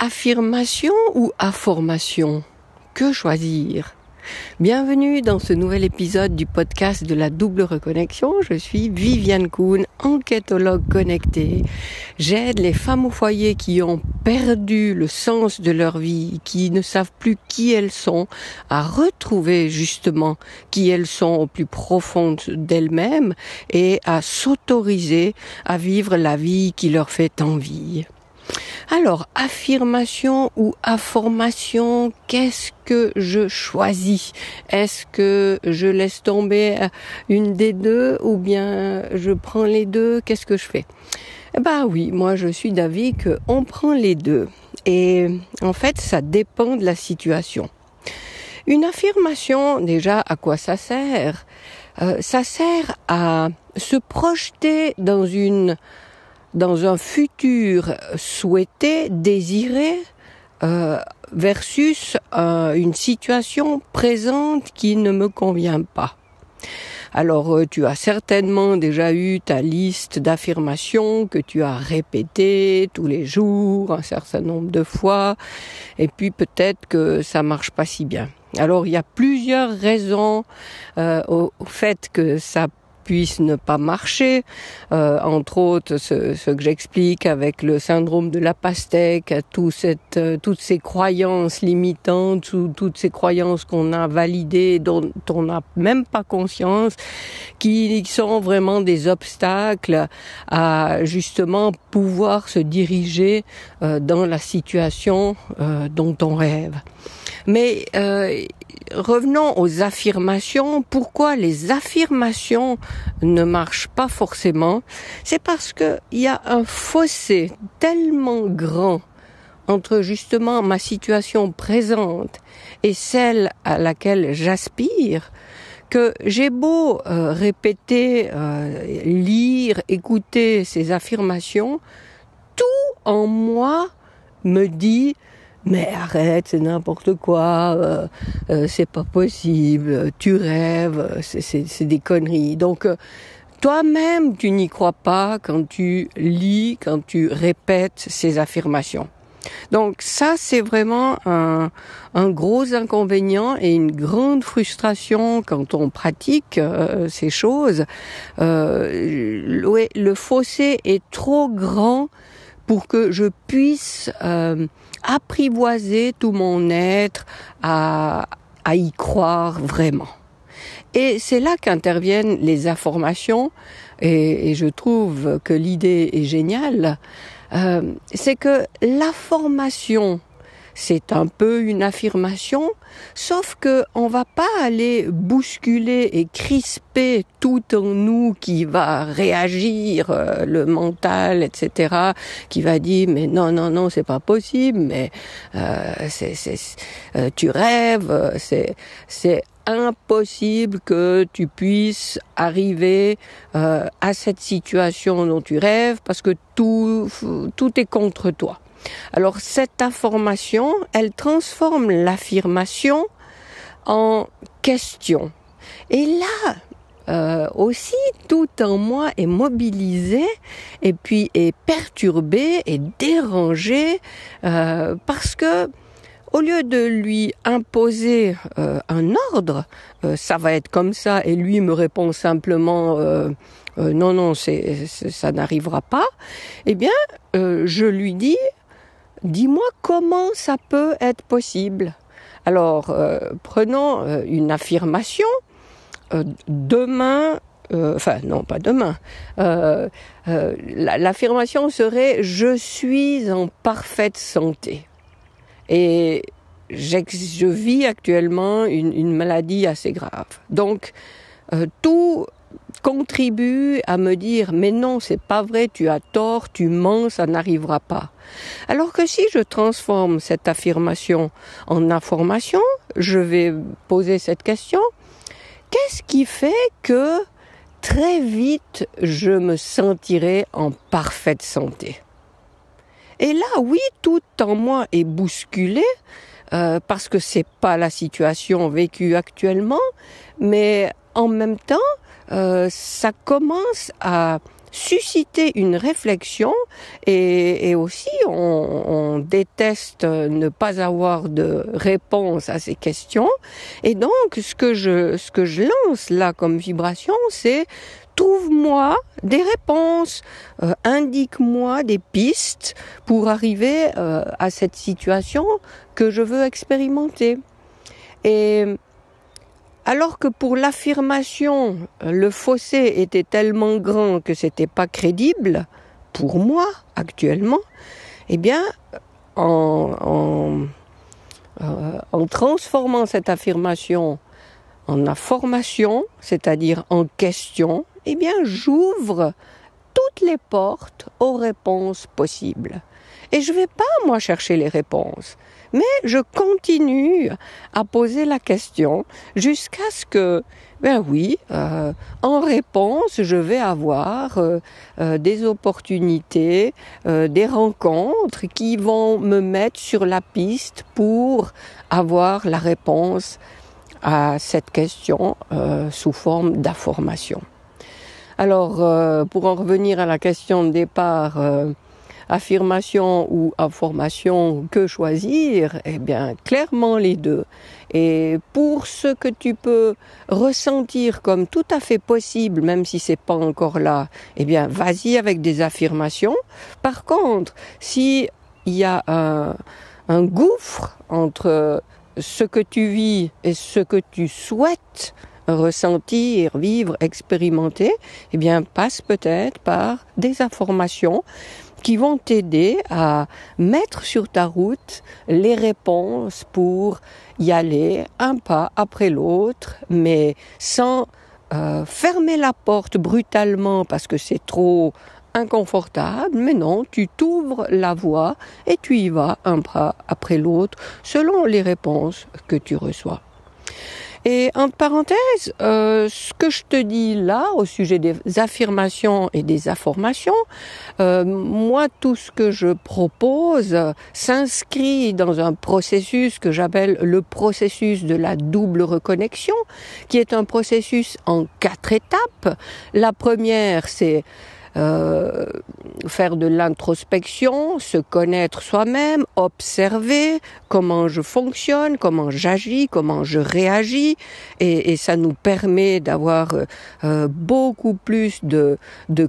Affirmation ou information? Que choisir? Bienvenue dans ce nouvel épisode du podcast de la double reconnexion. Je suis Viviane Kuhn, enquêtologue connectée. J'aide les femmes au foyer qui ont perdu le sens de leur vie, qui ne savent plus qui elles sont, à retrouver justement qui elles sont au plus profond d'elles-mêmes et à s'autoriser à vivre la vie qui leur fait envie. Alors, affirmation ou information, qu'est-ce que je choisis? Est-ce que je laisse tomber une des deux ou bien je prends les deux? Qu'est-ce que je fais? Eh ben oui, moi je suis d'avis qu'on prend les deux. Et en fait, ça dépend de la situation. Une affirmation, déjà, à quoi ça sert? Ça sert à se projeter dans un futur souhaité, désiré, versus une situation présente qui ne me convient pas. Alors, tu as certainement déjà eu ta liste d'affirmations que tu as répétées tous les jours, un certain nombre de fois, et puis peut-être que ça marche pas si bien. Alors, il y a plusieurs raisons au fait que ça puisse ne pas marcher, entre autres ce que j'explique avec le syndrome de la pastèque, toutes ces croyances limitantes ou toutes ces croyances qu'on a validées, dont on n'a même pas conscience, qui sont vraiment des obstacles à justement pouvoir se diriger dans la situation dont on rêve. Mais revenons aux affirmations. Pourquoi les affirmations ne marchent pas forcément? C'est parce que il y a un fossé tellement grand entre justement ma situation présente et celle à laquelle j'aspire, que j'ai beau répéter, lire, écouter ces affirmations, tout en moi me dit: mais arrête, c'est n'importe quoi, c'est pas possible, tu rêves, c'est des conneries. Donc, toi-même, tu n'y crois pas quand tu lis, quand tu répètes ces affirmations. Donc ça, c'est vraiment un gros inconvénient et une grande frustration quand on pratique ces choses. Le fossé est trop grand pour que je puisse apprivoiser tout mon être à y croire vraiment. Et c'est là qu'interviennent les informations, et je trouve que l'idée est géniale. C'est que l'information, c'est un peu une affirmation, sauf que on va pas aller bousculer et crisper tout en nous qui va réagir, le mental, etc., qui va dire: mais non, c'est pas possible, mais tu rêves, c'est impossible que tu puisses arriver à cette situation dont tu rêves parce que tout est contre toi. Alors cette information, elle transforme l'affirmation en question. Et là, aussi, tout en moi est mobilisé et puis est perturbé et dérangé parce que au lieu de lui imposer un ordre, ça va être comme ça, et lui me répond simplement non, ça n'arrivera pas. Eh bien, je lui dis: dis-moi comment ça peut être possible. Alors, prenons une affirmation. Demain, non, pas demain. L'affirmation serait: je suis en parfaite santé. Et je vis actuellement une maladie assez grave. Donc, tout contribue à me dire: mais non, c'est pas vrai, tu as tort, tu mens, ça n'arrivera pas. Alors que si je transforme cette affirmation en information, je vais poser cette question: qu'est-ce qui fait que très vite je me sentirai en parfaite santé? Et là, oui, tout en moi est bousculé, parce que c'est pas la situation vécue actuellement, mais en même temps, ça commence à susciter une réflexion et aussi on déteste ne pas avoir de réponse à ces questions. Et donc ce que je lance là comme vibration, c'est trouve-moi des réponses, indique-moi des pistes pour arriver à cette situation que je veux expérimenter. Et alors que pour l'affirmation, le fossé était tellement grand que c'était pas crédible, pour moi, actuellement, eh bien, en transformant cette affirmation en affirmation, c'est-à-dire en question, eh bien, j'ouvre toutes les portes aux réponses possibles. Et je vais pas, moi, chercher les réponses. Mais je continue à poser la question jusqu'à ce que, en réponse, je vais avoir des opportunités, des rencontres qui vont me mettre sur la piste pour avoir la réponse à cette question sous forme d'information. Alors, pour en revenir à la question de départ, affirmation ou information, que choisir? Eh bien, clairement les deux. Et pour ce que tu peux ressentir comme tout à fait possible, même si c'est pas encore là, eh bien, vas-y avec des affirmations. Par contre, si il y a un gouffre entre ce que tu vis et ce que tu souhaites ressentir, vivre, expérimenter, eh bien, passe peut-être par des informations qui vont t'aider à mettre sur ta route les réponses pour y aller un pas après l'autre, mais sans fermer la porte brutalement parce que c'est trop inconfortable, mais non, tu t'ouvres la voie et tu y vas un pas après l'autre selon les réponses que tu reçois. Et entre parenthèses, ce que je te dis là au sujet des affirmations et des informations, moi tout ce que je propose s'inscrit dans un processus que j'appelle le processus de la double reconnexion, qui est un processus en 4 étapes. La première, c'est faire de l'introspection, se connaître soi-même, observer comment je fonctionne, comment j'agis, comment je réagis, et ça nous permet d'avoir beaucoup plus de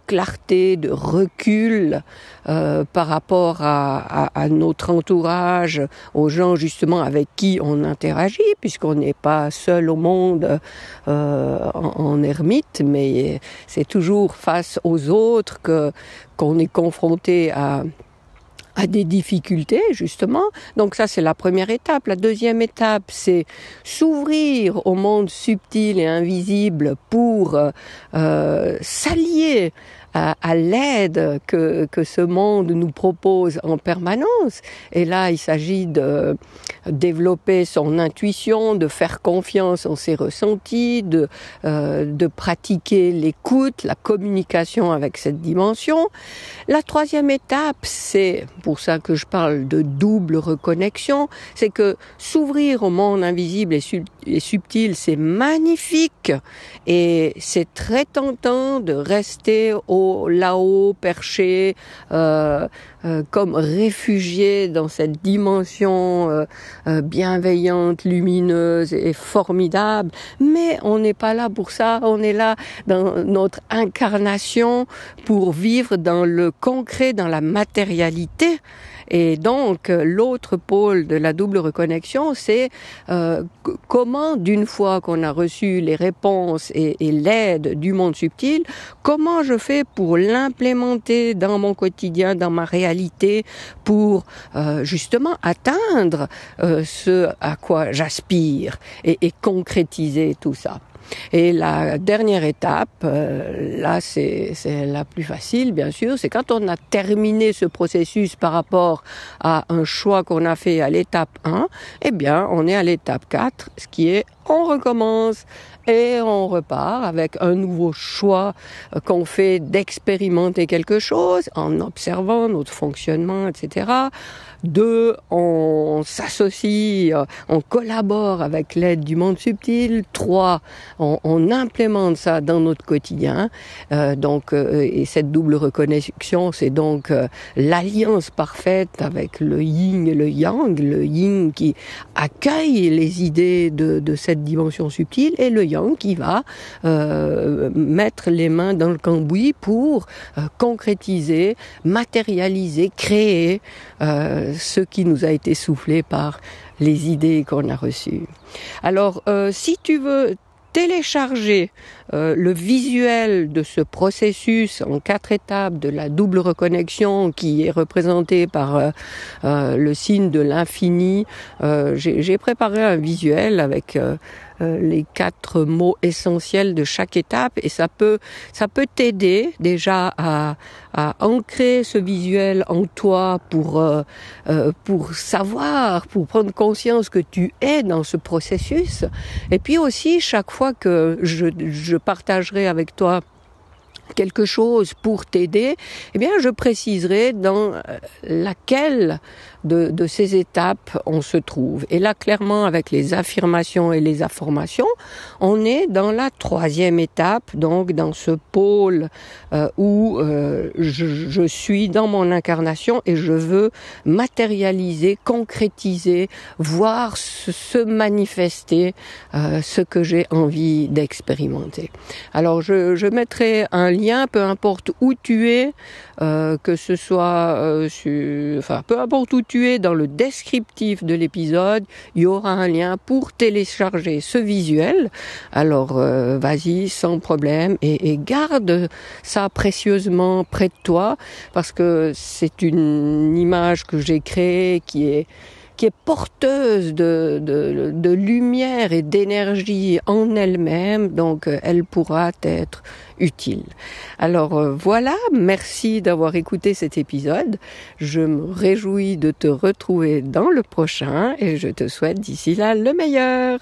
clarté, de recul par rapport à notre entourage, aux gens justement avec qui on interagit, puisqu'on n'est pas seul au monde en ermite, mais c'est toujours face aux autres qu'on est confronté à des difficultés, justement. Donc ça, c'est la première étape. La deuxième étape, c'est s'ouvrir au monde subtil et invisible pour s'allier à l'aide que ce monde nous propose en permanence. Et là, il s'agit de développer son intuition, de faire confiance en ses ressentis, de pratiquer l'écoute, la communication avec cette dimension. La troisième étape, c'est pour ça que je parle de double reconnexion, c'est que s'ouvrir au monde invisible et subtil, c'est magnifique et c'est très tentant de rester là-haut, perché, comme réfugié dans cette dimension bienveillante, lumineuse et formidable. Mais on n'est pas là pour ça, on est là dans notre incarnation pour vivre dans le concret, dans la matérialité. Et donc, l'autre pôle de la double reconnexion, c'est comment, d'une fois qu'on a reçu les réponses et l'aide du monde subtil, comment je fais pour l'implémenter dans mon quotidien, dans ma réalité, pour justement atteindre ce à quoi j'aspire et concrétiser tout ça. Et la dernière étape, là c'est la plus facile bien sûr, c'est quand on a terminé ce processus par rapport à un choix qu'on a fait à l'étape 1, eh bien on est à l'étape 4, ce qui est on recommence. et on repart avec un nouveau choix qu'on fait d'expérimenter quelque chose en observant notre fonctionnement, etc. 2, on s'associe, on collabore avec l'aide du monde subtil. 3, on implémente ça dans notre quotidien. Et cette double reconnexion, c'est donc l'alliance parfaite avec le yin et le yang. Le yin qui accueille les idées de cette dimension subtile et le yang qui va mettre les mains dans le cambouis pour concrétiser, matérialiser, créer ce qui nous a été soufflé par les idées qu'on a reçues. Alors, si tu veux télécharger le visuel de ce processus en 4 étapes de la double reconnexion qui est représenté par le signe de l'infini, j'ai préparé un visuel avec les 4 mots essentiels de chaque étape et ça peut t'aider déjà à ancrer ce visuel en toi pour savoir, pour prendre conscience que tu es dans ce processus. Et puis aussi, chaque fois que je partagerai avec toi quelque chose pour t'aider, eh bien, je préciserai dans laquelle de ces étapes on se trouve. Et là, clairement, avec les affirmations et les informations, on est dans la 3e étape, donc dans ce pôle où je suis dans mon incarnation et je veux matérialiser, concrétiser, voir se manifester ce que j'ai envie d'expérimenter. Alors, je mettrai un lien, peu importe où tu es, que ce soit peu importe où tu es dans le descriptif de l'épisode, il y aura un lien pour télécharger ce visuel. Alors vas-y sans problème et garde ça précieusement près de toi parce que c'est une image que j'ai créée qui est porteuse de lumière et d'énergie en elle-même, donc elle pourra être utile. Alors voilà, merci d'avoir écouté cet épisode. Je me réjouis de te retrouver dans le prochain et je te souhaite d'ici là le meilleur.